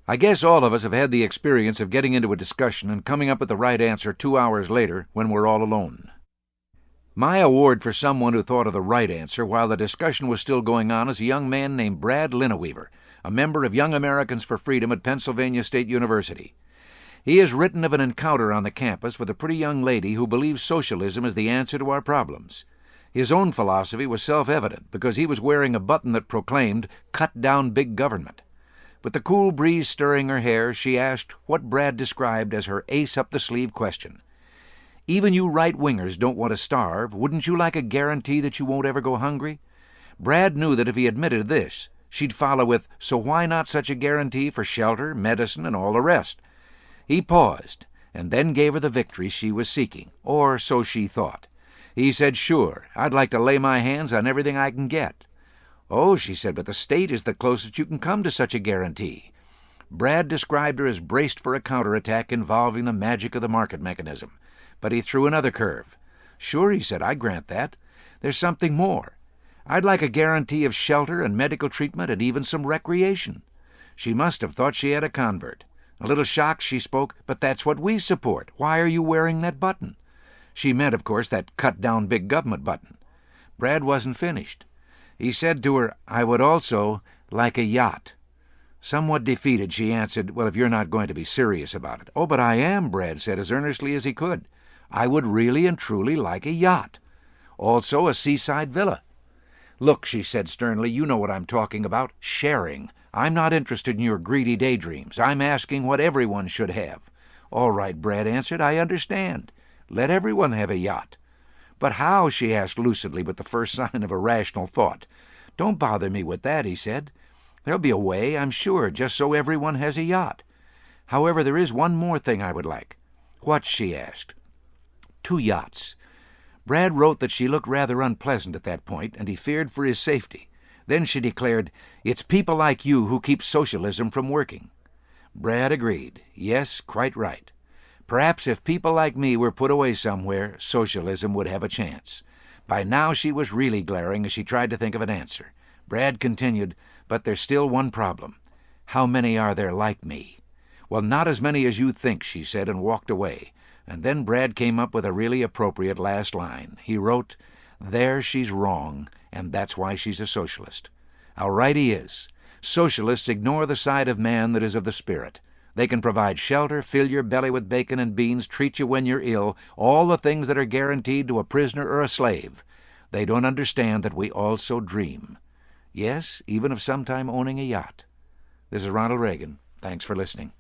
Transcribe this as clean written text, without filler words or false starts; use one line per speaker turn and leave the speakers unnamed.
I guess all of us have had the experience of getting into a discussion and coming up with the right answer 2 hours later when we're all alone. My award for someone who thought of the right answer while the discussion was still going on is a young man named Brad Lineweaver, a member of Young Americans for Freedom at Pennsylvania State University. He has written of an encounter on the campus with a pretty young lady who believes socialism is the answer to our problems. His own philosophy was self-evident because he was wearing a button that proclaimed, "Cut down big government." With the cool breeze stirring her hair, she asked what Brad described as her ace-up-the-sleeve question. "Even you right-wingers don't want to starve. Wouldn't you like a guarantee that you won't ever go hungry?" Brad knew that if he admitted this, she'd follow with, "So why not such a guarantee for shelter, medicine, and all the rest?" He paused, and then gave her the victory she was seeking, or so she thought. He said, "Sure, I'd like to lay my hands on everything I can get." "Oh," she said, "but the state is the closest you can come to such a guarantee." Brad described her as braced for a counterattack involving the magic of the market mechanism. But he threw another curve. "Sure," he said, "I grant that. There's something more. I'd like a guarantee of shelter and medical treatment and even some recreation." She must have thought she had a convert. A little shocked, she spoke, "But that's what we support. Why are you wearing that button?" She meant, of course, that cut-down big government button. Brad wasn't finished. He said to her, "I would also like a yacht." Somewhat defeated, she answered, "Well, if you're not going to be serious about it." "Oh, but I am," Brad said as earnestly as he could. "I would really and truly like a yacht. Also a seaside villa." "Look," she said sternly, "you know what I'm talking about. Sharing. I'm not interested in your greedy daydreams. I'm asking what everyone should have." "All right," Brad answered, "I understand. Let everyone have a yacht." "But how?" she asked lucidly with the first sign of a rational thought. "Don't bother me with that," he said. "There'll be a way, I'm sure, just so everyone has a yacht. However, there is one more thing I would like." "What?" she asked. "2 yachts." Brad wrote that she looked rather unpleasant at that point, and he feared for his safety. Then she declared, "It's people like you who keep socialism from working." Brad agreed. Yes, quite right. Perhaps if people like me were put away somewhere, socialism would have a chance. By now she was really glaring as she tried to think of an answer. Brad continued, "But there's still one problem. How many are there like me?" "Well, not as many as you think," she said, and walked away. And then Brad came up with a really appropriate last line. He wrote, "There she's wrong, and that's why she's a socialist." How right he is. Socialists ignore the side of man that is of the spirit. They can provide shelter, fill your belly with bacon and beans, treat you when you're ill, all the things that are guaranteed to a prisoner or a slave. They don't understand that we also dream. Yes, even of sometime owning a yacht. This is Ronald Reagan. Thanks for listening.